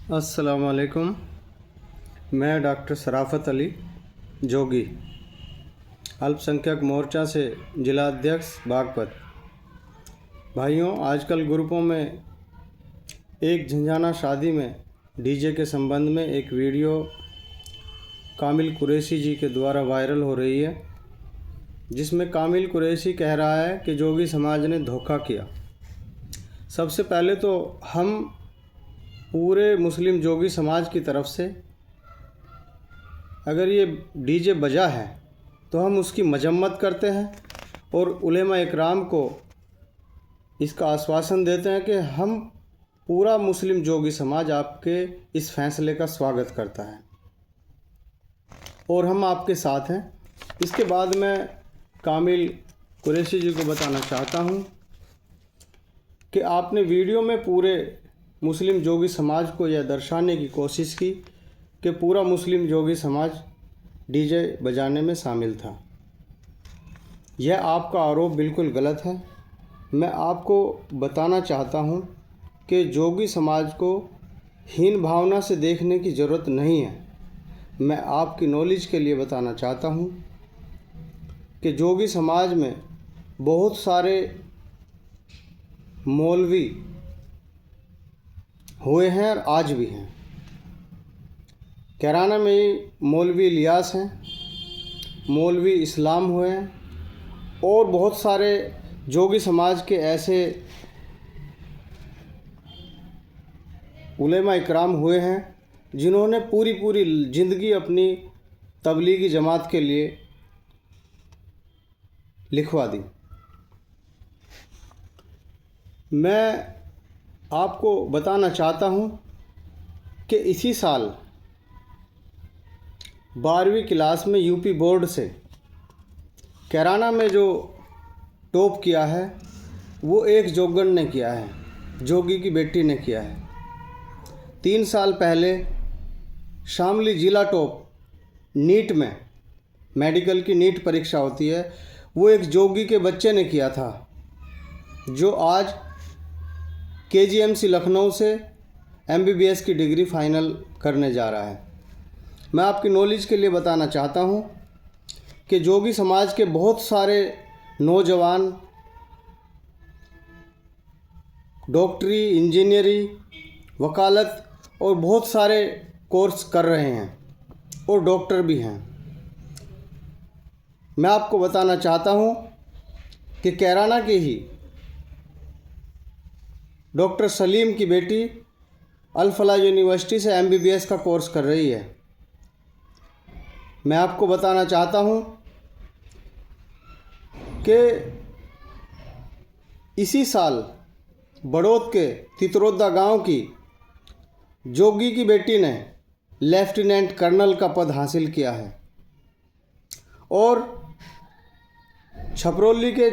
अस्सलामुअलैकुम। मैं डॉक्टर शराफत अली जोगी, अल्पसंख्यक मोर्चा से जिला अध्यक्ष बागपत। भाइयों, आजकल ग्रुपों में एक झंझाना शादी में डीजे के संबंध में एक वीडियो कामिल कुरैशी जी के द्वारा वायरल हो रही है, जिसमें कामिल कुरैशी कह रहा है कि जोगी समाज ने धोखा किया। सबसे पहले तो हम पूरे मुस्लिम जोगी समाज की तरफ से, अगर ये डीजे बजा है तो हम उसकी मजम्मत करते हैं और उलेमा इकराम को इसका आश्वासन देते हैं कि हम पूरा मुस्लिम जोगी समाज आपके इस फैसले का स्वागत करता है और हम आपके साथ हैं। इसके बाद मैं कामिल कुरैशी जी को बताना चाहता हूं कि आपने वीडियो में पूरे मुस्लिम जोगी समाज को यह दर्शाने की कोशिश की कि पूरा मुस्लिम जोगी समाज डीजे बजाने में शामिल था। यह आपका आरोप बिल्कुल गलत है। मैं आपको बताना चाहता हूं कि जोगी समाज को हीन भावना से देखने की ज़रूरत नहीं है। मैं आपकी नॉलेज के लिए बताना चाहता हूं कि जोगी समाज में बहुत सारे मौलवी हुए हैं और आज भी हैं। कैराना में ही मौलवी इलियास हैं, मौलवी इस्लाम हुए हैं और बहुत सारे जोगी समाज के ऐसे उलेमा इकराम हुए हैं जिन्होंने पूरी ज़िंदगी अपनी तबलीगी जमात के लिए लिखवा दी। मैं आपको बताना चाहता हूं कि इसी साल 12वीं क्लास में यूपी बोर्ड से कैराना में जो टॉप किया है वो एक जोगण ने किया है, जोगी की बेटी ने किया है। 3 साल पहले शामली जिला टॉप नीट में, मेडिकल की नीट परीक्षा होती है, वो एक जोगी के बच्चे ने किया था, जो आज KGMC लखनऊ से MBBS की डिग्री फाइनल करने जा रहा है। मैं आपकी नॉलेज के लिए बताना चाहता हूं कि जोगी समाज के बहुत सारे नौजवान डॉक्टरी, इंजीनियरिंग, वकालत और बहुत सारे कोर्स कर रहे हैं और डॉक्टर भी हैं। मैं आपको बताना चाहता हूं कि कैराना के ही डॉक्टर सलीम की बेटी अल-फलाह यूनिवर्सिटी से MBBS का कोर्स कर रही है। मैं आपको बताना चाहता हूं कि इसी साल बड़ौद के तितरोदा गांव की जोगी की बेटी ने लेफ्टिनेंट कर्नल का पद हासिल किया है और छपरौली के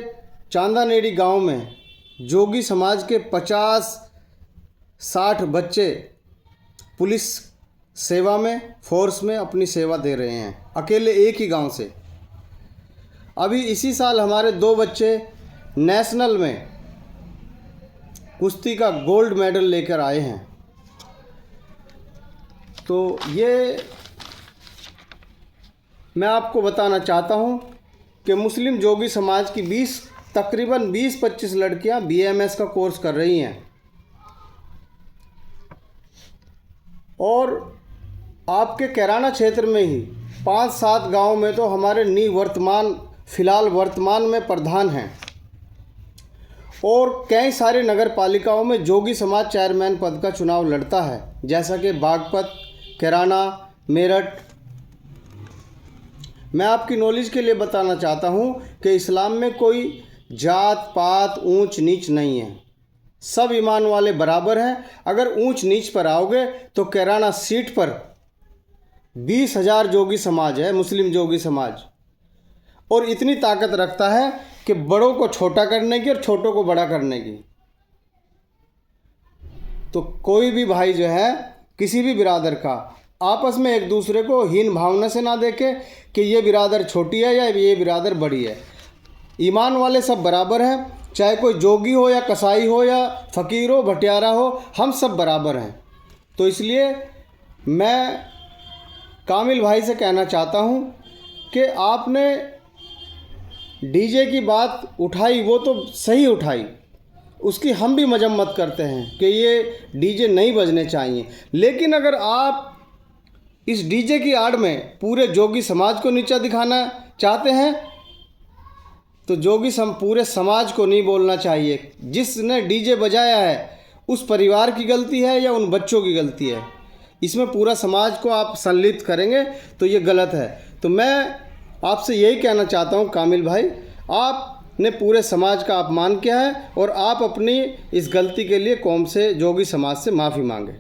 चांदानेड़ी गांव में जोगी समाज के 50-60 बच्चे पुलिस सेवा में, फोर्स में अपनी सेवा दे रहे हैं, अकेले एक ही गांव से। अभी इसी साल हमारे 2 बच्चे नेशनल में कुश्ती का गोल्ड मेडल लेकर आए हैं। तो ये मैं आपको बताना चाहता हूं कि मुस्लिम जोगी समाज की तकरीबन 20-25 लड़कियां BAMS का कोर्स कर रही हैं और आपके कैराना क्षेत्र में ही 5-7 गांव में तो हमारे फिलहाल वर्तमान में प्रधान हैं और कई सारे नगर पालिकाओं में जोगी समाज चेयरमैन पद का चुनाव लड़ता है, जैसा कि बागपत, कैराना, मेरठ। मैं आपकी नॉलेज के लिए बताना चाहता हूं कि इस्लाम में कोई जात पात ऊंच नीच नहीं है, सब ईमान वाले बराबर हैं। अगर ऊंच नीच पर आओगे तो कैराना सीट पर 20,000 जोगी समाज है, मुस्लिम जोगी समाज, और इतनी ताकत रखता है कि बड़ों को छोटा करने की और छोटों को बड़ा करने की। तो कोई भी भाई जो है किसी भी बिरादर का आपस में एक दूसरे को हीन भावना से ना देखे कि ये बिरादर छोटी है या ये बिरादर बड़ी है। ईमान वाले सब बराबर हैं, चाहे कोई जोगी हो या कसाई हो या फ़कीर हो, भटियारा हो, हम सब बराबर हैं। तो इसलिए मैं कामिल भाई से कहना चाहता हूँ कि आपने डीजे की बात उठाई, वो तो सही उठाई, उसकी हम भी मजम्मत करते हैं कि ये डीजे नहीं बजने चाहिए। लेकिन अगर आप इस डीजे की आड़ में पूरे जोगी समाज को नीचा दिखाना चाहते हैं तो पूरे समाज को नहीं बोलना चाहिए। जिसने डीजे बजाया है उस परिवार की गलती है या उन बच्चों की गलती है, इसमें पूरा समाज को आप संलिप्त करेंगे तो ये गलत है। तो मैं आपसे यही कहना चाहता हूँ कामिल भाई, आपने पूरे समाज का अपमान किया है और आप अपनी इस गलती के लिए कौम से, जोगी समाज से माफ़ी मांगे।